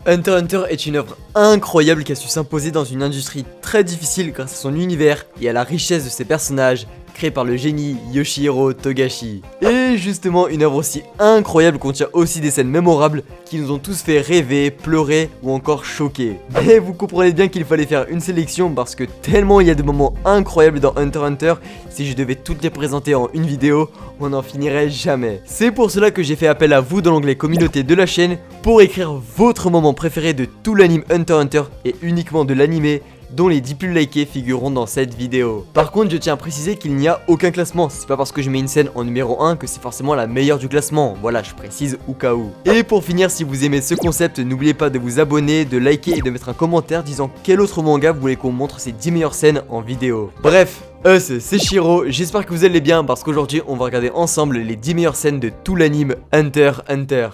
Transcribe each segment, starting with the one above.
Hunter x Hunter est une œuvre incroyable qui a su s'imposer dans une industrie très difficile grâce à son univers et à la richesse de ses personnages, créés par le génie Yoshihiro Togashi. Et justement, une œuvre aussi incroyable contient aussi des scènes mémorables qui nous ont tous fait rêver, pleurer ou encore choquer. Mais vous comprenez bien qu'il fallait faire une sélection parce que tellement il y a de moments incroyables dans Hunter x Hunter, si je devais toutes les présenter en une vidéo, on n'en finirait jamais. C'est pour cela que j'ai fait appel à vous dans l'onglet communauté de la chaîne pour écrire votre moment préféré de tout l'anime Hunter x Hunter et uniquement de l'anime, dont les 10 plus likés figureront dans cette vidéo. Par contre, je tiens à préciser qu'il n'y a aucun classement, c'est pas parce que je mets une scène en numéro 1 que c'est forcément la meilleure du classement, voilà, je précise au cas où. Et pour finir, si vous aimez ce concept, n'oubliez pas de vous abonner, de liker et de mettre un commentaire disant quel autre manga vous voulez qu'on montre ces 10 meilleures scènes en vidéo. Bref, c'est Shiro, j'espère que vous allez bien parce qu'aujourd'hui on va regarder ensemble les 10 meilleures scènes de tout l'anime Hunter x Hunter.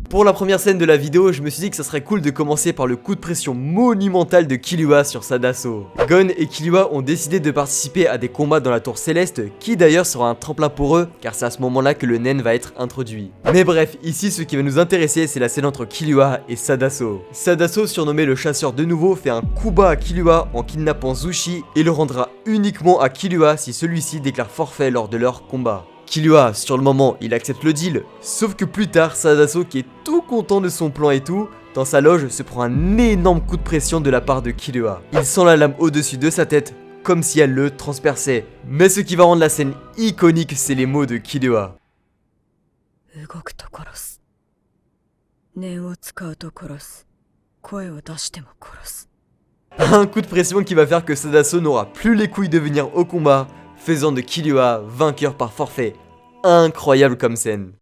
Pour la première scène de la vidéo, je me suis dit que ça serait cool de commencer par le coup de pression monumental de Killua sur Sadaso. Gon et Killua ont décidé de participer à des combats dans la tour céleste, qui d'ailleurs sera un tremplin pour eux, car c'est à ce moment-là que le nen va être introduit. Mais bref, ici ce qui va nous intéresser, c'est la scène entre Killua et Sadaso. Sadaso, surnommé le chasseur de nouveau, fait un coup bas à Killua en kidnappant Zushi et le rendra uniquement à Killua si celui-ci déclare forfait lors de leur combat. Killua, sur le moment, il accepte le deal, sauf que plus tard, Sadaso, qui est tout content de son plan et tout, dans sa loge, se prend un énorme coup de pression de la part de Killua. Il sent la lame au-dessus de sa tête, comme si elle le transperçait. Mais ce qui va rendre la scène iconique, c'est les mots de Killua. Un coup de pression qui va faire que Sadaso n'aura plus les couilles de venir au combat, faisant de Killua vainqueur par forfait. Incroyable comme scène.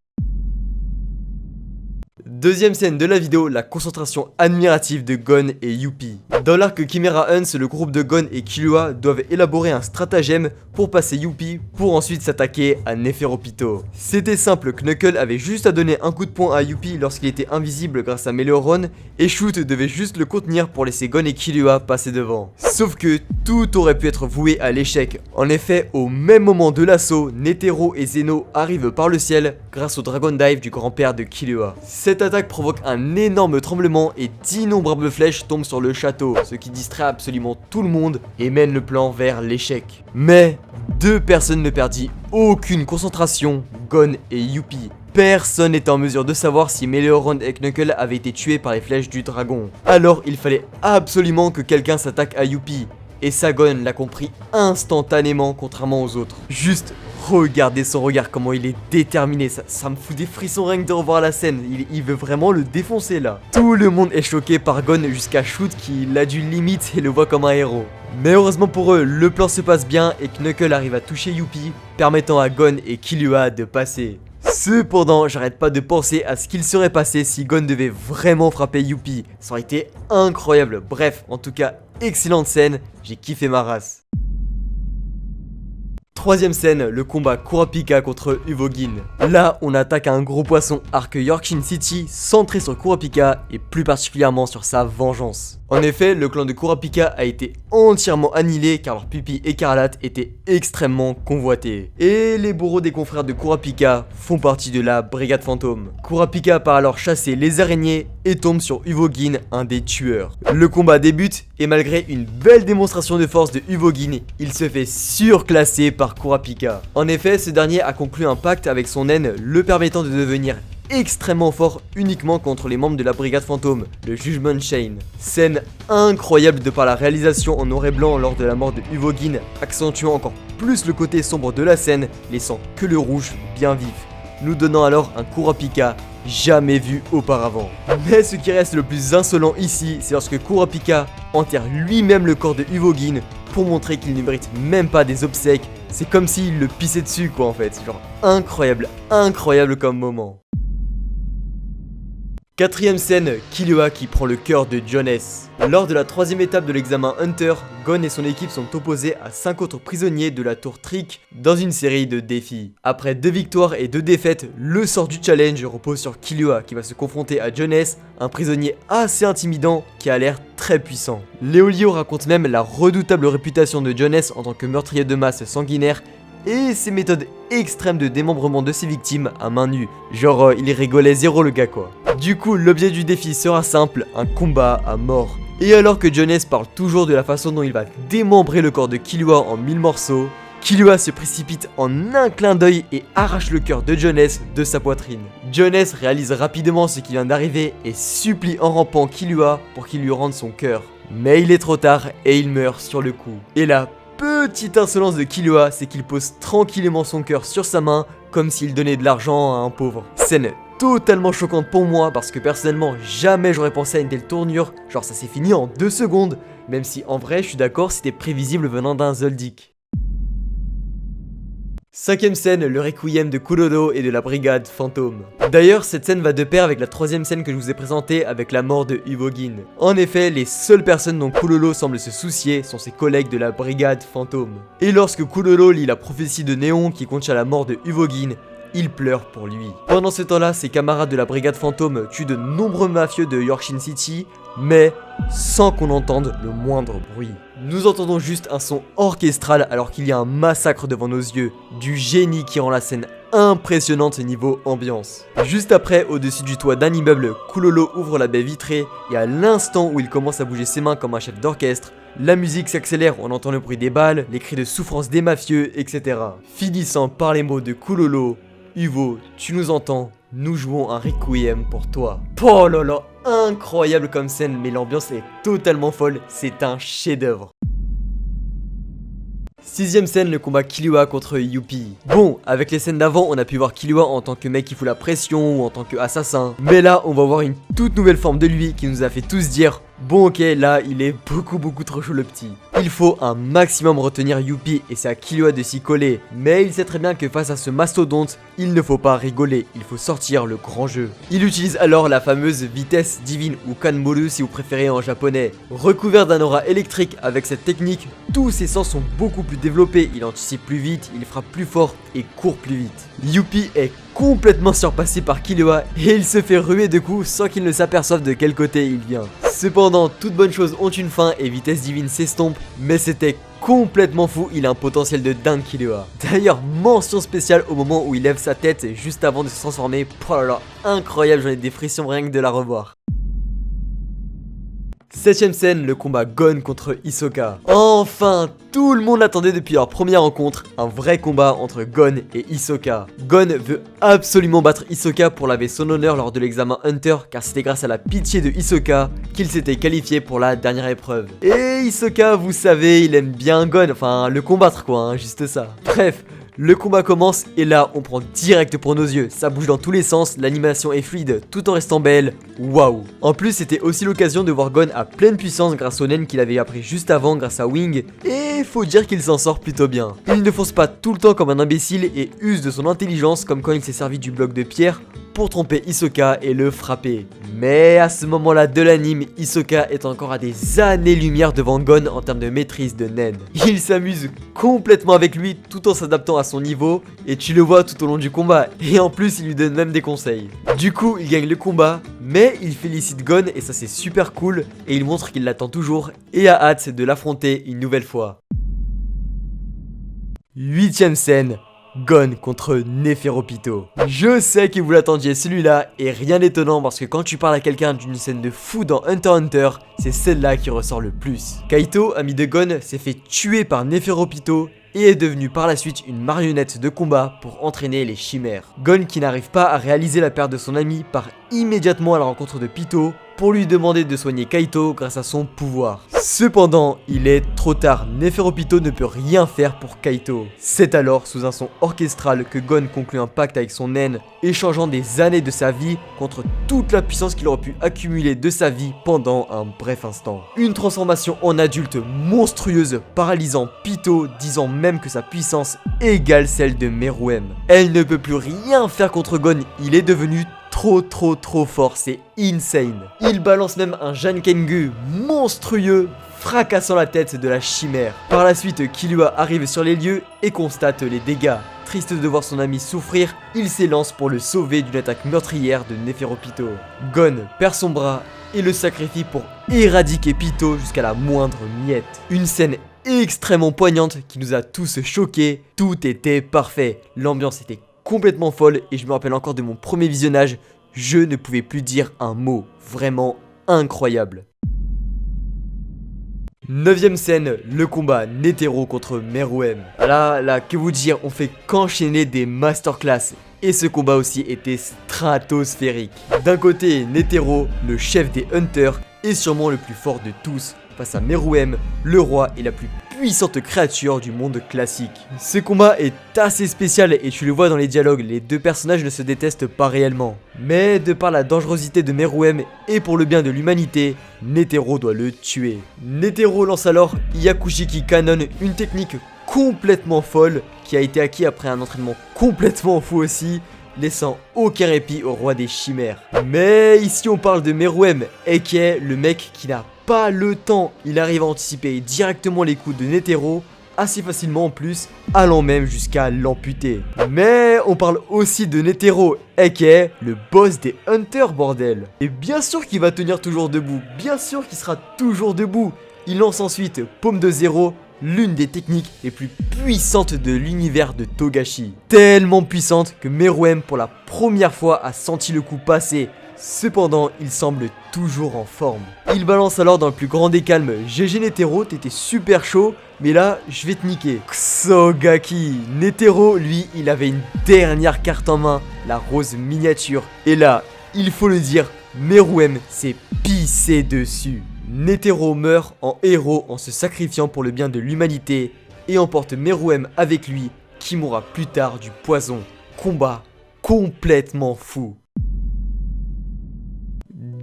Deuxième scène de la vidéo, la concentration admirative de Gon et Youpi. Dans l'arc Chimera Hunts, le groupe de Gon et Killua doivent élaborer un stratagème pour passer Youpi pour ensuite s'attaquer à Neferopito. C'était simple, Knuckle avait juste à donner un coup de poing à Youpi lorsqu'il était invisible grâce à Meloron et Shoot devait juste le contenir pour laisser Gon et Killua passer devant. Sauf que tout aurait pu être voué à l'échec. En effet, au même moment de l'assaut, Netero et Zeno arrivent par le ciel grâce au Dragon Dive du grand-père de Killua. Cette attaque provoque un énorme tremblement et d'innombrables flèches tombent sur le château, ce qui distrait absolument tout le monde et mène le plan vers l'échec. Mais deux personnes ne perdit aucune concentration, Gon et Youpi. Personne n'était en mesure de savoir si Meloron et Knuckle avaient été tués par les flèches du dragon. Alors il fallait absolument que quelqu'un s'attaque à Youpi. Et ça, Gon l'a compris instantanément, contrairement aux autres. Juste regardez son regard, comment il est déterminé, ça me fout des frissons rien que de revoir la scène, il veut vraiment le défoncer là. Tout le monde est choqué par Gon jusqu'à Shoot qui l'adule limite et le voit comme un héros. Mais heureusement pour eux, le plan se passe bien et Knuckle arrive à toucher Youpi, permettant à Gon et Killua de passer. Cependant, j'arrête pas de penser à ce qu'il serait passé si Gon devait vraiment frapper Youpi. Ça aurait été incroyable. Bref, en tout cas, excellente scène, j'ai kiffé ma race. Troisième scène, le combat Kurapika contre Uvogin. Là, on attaque un gros poisson arc Yorkshin City, centré sur Kurapika et plus particulièrement sur sa vengeance. En effet, le clan de Kurapika a été entièrement annihilé car leur pupille écarlate était extrêmement convoitée. Et les bourreaux des confrères de Kurapika font partie de la brigade fantôme. Kurapika part alors chasser les araignées et tombe sur Uvogin, un des tueurs. Le combat débute et malgré une belle démonstration de force de Uvogin, il se fait surclasser par Kurapika. En effet, ce dernier a conclu un pacte avec son naine, le permettant de devenir extrêmement fort uniquement contre les membres de la brigade fantôme, le Judgment Chain. Scène incroyable de par la réalisation en noir et blanc lors de la mort de Uvogin, accentuant encore plus le côté sombre de la scène, laissant que le rouge bien vif, nous donnant alors un Kurapika jamais vu auparavant. Mais ce qui reste le plus insolent ici, c'est lorsque Kurapika enterre lui-même le corps de Uvogin pour montrer qu'il ne mérite même pas des obsèques. C'est comme s'il le pissait dessus quoi en fait, genre incroyable comme moment. Quatrième scène, Killua qui prend le cœur de Jones. Lors de la troisième étape de l'examen Hunter, Gon et son équipe sont opposés à 5 autres prisonniers de la tour Trick dans une série de défis. Après 2 victoires et 2 défaites, le sort du challenge repose sur Killua qui va se confronter à Jones, un prisonnier assez intimidant qui a l'air très puissant. Léolio raconte même la redoutable réputation de Jones en tant que meurtrier de masse sanguinaire et ses méthodes extrêmes de démembrement de ses victimes à main nue. Genre il rigolait zéro le gars quoi. Du coup l'objet du défi sera simple, un combat à mort. Et alors que Jones parle toujours de la façon dont il va démembrer le corps de Killua en 1000 morceaux, Killua se précipite en un clin d'œil et arrache le cœur de Jones de sa poitrine. Jones réalise rapidement ce qui vient d'arriver et supplie en rampant Killua pour qu'il lui rende son cœur. Mais il est trop tard et il meurt sur le coup. Et la petite insolence de Killua, c'est qu'il pose tranquillement son cœur sur sa main comme s'il donnait de l'argent à un pauvre. Scène totalement choquante pour moi parce que personnellement jamais j'aurais pensé à une telle tournure, genre ça s'est fini en 2 secondes, même si en vrai je suis d'accord c'était prévisible venant d'un Zoldyck. 5ème scène, le requiem de Kulolo et de la brigade fantôme. D'ailleurs, cette scène va de pair avec la 3ème scène que je vous ai présentée avec la mort de Uvogin. En effet, les seules personnes dont Kulolo semble se soucier sont ses collègues de la brigade fantôme. Et lorsque Kulolo lit la prophétie de Néon qui contient la mort de Uvogin, il pleure pour lui. Pendant ce temps-là, ses camarades de la brigade fantôme tuent de nombreux mafieux de Yorkshire City, mais sans qu'on entende le moindre bruit. Nous entendons juste un son orchestral alors qu'il y a un massacre devant nos yeux, du génie qui rend la scène impressionnante niveau ambiance. Juste après, au-dessus du toit d'un immeuble, Kulolo ouvre la baie vitrée et à l'instant où il commence à bouger ses mains comme un chef d'orchestre, la musique s'accélère, on entend le bruit des balles, les cris de souffrance des mafieux, etc. Finissant par les mots de Kulolo, Uvo, tu nous entends, nous jouons un requiem pour toi. Oh là là, incroyable comme scène, mais l'ambiance est totalement folle, c'est un chef-d'œuvre. 6ème scène, le combat Killua contre Youpi. Bon, avec les scènes d'avant, on a pu voir Killua en tant que mec qui fout la pression ou en tant qu'assassin. Mais là, on va voir une toute nouvelle forme de lui qui nous a fait tous dire bon ok, là, il est beaucoup trop chaud le petit. Il faut un maximum retenir Youpi et c'est à Killua de s'y coller. Mais il sait très bien que face à ce mastodonte, il ne faut pas rigoler, il faut sortir le grand jeu. Il utilise alors la fameuse vitesse divine ou Kanmoru si vous préférez en japonais. Recouvert d'un aura électrique avec cette technique, tous ses sens sont beaucoup plus développés, il anticipe plus vite, il frappe plus fort et court plus vite. Youpi est complètement surpassé par Killua et il se fait ruer de coups sans qu'il ne s'aperçoive de quel côté il vient. Cependant, toutes bonnes choses ont une fin et vitesse divine s'estompe, mais c'était complètement fou, il a un potentiel de dingue Killua. D'ailleurs, mention spéciale au moment où il lève sa tête juste avant de se transformer. Oh là là, incroyable, j'en ai des frissons rien que de la revoir. 7ème scène, le combat Gon contre Hisoka. Enfin, tout le monde l'attendait depuis leur première rencontre, un vrai combat entre Gon et Hisoka. Gon veut absolument battre Hisoka pour laver son honneur lors de l'examen Hunter, car c'était grâce à la pitié de Hisoka qu'il s'était qualifié pour la dernière épreuve. Et Hisoka, vous savez, il aime bien Gon, enfin le combattre quoi, hein, juste ça. Bref. Le combat commence et là on prend direct pour nos yeux, ça bouge dans tous les sens, l'animation est fluide tout en restant belle, waouh. En plus c'était aussi l'occasion de voir Gon à pleine puissance grâce au nen qu'il avait appris juste avant grâce à Wing, et faut dire qu'il s'en sort plutôt bien. Il ne fonce pas tout le temps comme un imbécile et use de son intelligence comme quand il s'est servi du bloc de pierre pour tromper Hisoka et le frapper. Mais à ce moment-là de l'anime, Hisoka est encore à des années-lumière devant Gon en termes de maîtrise de Nen. Il s'amuse complètement avec lui tout en s'adaptant à son niveau et tu le vois tout au long du combat. Et en plus, il lui donne même des conseils. Du coup, il gagne le combat, mais il félicite Gon et ça c'est super cool et il montre qu'il l'attend toujours et a hâte de l'affronter une nouvelle fois. 8ème scène. Gon contre Neferopito. Je sais que vous l'attendiez celui-là et rien d'étonnant parce que quand tu parles à quelqu'un d'une scène de fou dans Hunter x Hunter, c'est celle-là qui ressort le plus. Kaito, ami de Gon, s'est fait tuer par Neferopito et est devenu par la suite une marionnette de combat pour entraîner les chimères. Gon, qui n'arrive pas à réaliser la perte de son ami, part immédiatement à la rencontre de Pito pour lui demander de soigner Kaito grâce à son pouvoir. Cependant, il est trop tard, Neferopito ne peut rien faire pour Kaito. C'est alors sous un son orchestral que Gon conclut un pacte avec son naine, échangeant des années de sa vie contre toute la puissance qu'il aurait pu accumuler de sa vie pendant un bref instant. Une transformation en adulte monstrueuse paralysant Pito, disant même que sa puissance égale celle de Meruem. Elle ne peut plus rien faire contre Gon, il est devenu trop fort, c'est insane. Il balance même un Jankengu monstrueux, fracassant la tête de la chimère. Par la suite, Killua arrive sur les lieux et constate les dégâts. Triste de voir son ami souffrir, il s'élance pour le sauver d'une attaque meurtrière de Neferopito. Gon perd son bras et le sacrifie pour éradiquer Pito jusqu'à la moindre miette. Une scène extrêmement poignante qui nous a tous choqués. Tout était parfait, l'ambiance était complètement folle et je me rappelle encore de mon premier visionnage, je ne pouvais plus dire un mot, vraiment incroyable. 9ème scène, le combat Netero contre Meruem. Là, que vous dire, on fait qu'enchaîner des masterclass. Et ce combat aussi était stratosphérique. D'un côté, Netero, le chef des Hunters, est sûrement le plus fort de tous, face à Meruem, le roi et la plus puissante créature du monde classique. Ce combat est assez spécial et tu le vois dans les dialogues, les deux personnages ne se détestent pas réellement. Mais de par la dangerosité de Meruem et pour le bien de l'humanité, Netero doit le tuer. Netero lance alors Hyakushiki Kannon, une technique complètement folle qui a été acquis après un entraînement complètement fou aussi, laissant aucun répit au roi des chimères. Mais ici on parle de Meruem, aka le mec qui n'a pas le temps. Il arrive à anticiper directement les coups de Netero, assez facilement en plus, allant même jusqu'à l'amputer. Mais on parle aussi de Netero, aka le boss des Hunters, bordel. Et bien sûr qu'il va tenir toujours debout, bien sûr qu'il sera toujours debout. Il lance ensuite Paume de Zéro, l'une des techniques les plus puissantes de l'univers de Togashi. Tellement puissante que Meruem pour la première fois a senti le coup passer. Cependant, il semble toujours en forme. Il balance alors dans le plus grand des calmes. GG Netero, t'étais super chaud, mais là, je vais te niquer. Ksogaki. Netero, lui, il avait une dernière carte en main, la rose miniature. Et là, il faut le dire, Meruem s'est pissé dessus. Netero meurt en héros en se sacrifiant pour le bien de l'humanité et emporte Meruem avec lui, qui mourra plus tard du poison. Combat complètement fou.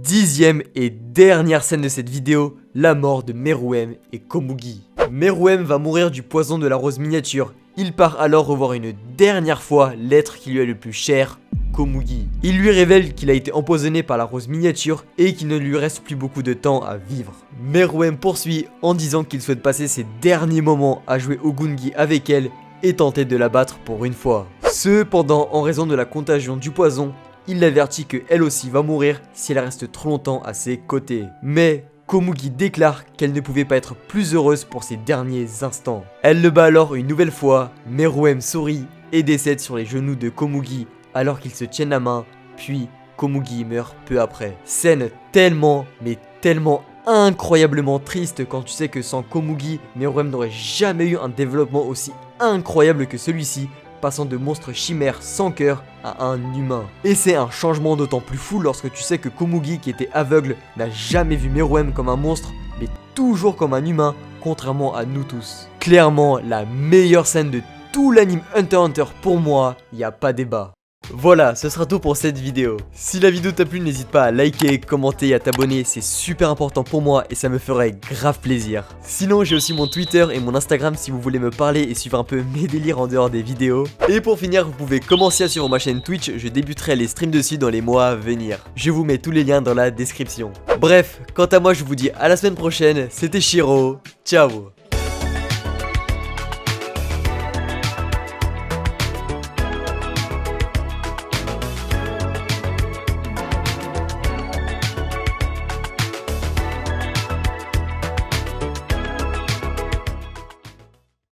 10ème et dernière scène de cette vidéo, la mort de Meruem et Komugi. Meruem va mourir du poison de la rose miniature. Il part alors revoir une dernière fois l'être qui lui est le plus cher, Komugi. Il lui révèle qu'il a été empoisonné par la rose miniature et qu'il ne lui reste plus beaucoup de temps à vivre. Meruem poursuit en disant qu'il souhaite passer ses derniers moments à jouer au Gungi avec elle et tenter de la battre pour une fois. Cependant, en raison de la contagion du poison, il l'avertit qu'elle aussi va mourir si elle reste trop longtemps à ses côtés. Mais Komugi déclare qu'elle ne pouvait pas être plus heureuse pour ses derniers instants. Elle le bat alors une nouvelle fois, Meruem sourit et décède sur les genoux de Komugi alors qu'ils se tiennent la main, puis Komugi meurt peu après. Scène tellement, mais tellement incroyablement triste quand tu sais que sans Komugi, Meruem n'aurait jamais eu un développement aussi incroyable que celui-ci, passant de monstre chimère sans cœur à un humain. Et c'est un changement d'autant plus fou lorsque tu sais que Komugi, qui était aveugle, n'a jamais vu Meruem comme un monstre, mais toujours comme un humain, contrairement à nous tous. Clairement, la meilleure scène de tout l'anime Hunter x Hunter pour moi, y a pas débat. Voilà, ce sera tout pour cette vidéo. Si la vidéo t'a plu, n'hésite pas à liker, commenter et à t'abonner, c'est super important pour moi et ça me ferait grave plaisir. Sinon, j'ai aussi mon Twitter et mon Instagram si vous voulez me parler et suivre un peu mes délires en dehors des vidéos. Et pour finir, vous pouvez commencer à suivre ma chaîne Twitch, je débuterai les streams dessus dans les mois à venir. Je vous mets tous les liens dans la description. Bref, quant à moi, je vous dis à la semaine prochaine, c'était Shiro, ciao.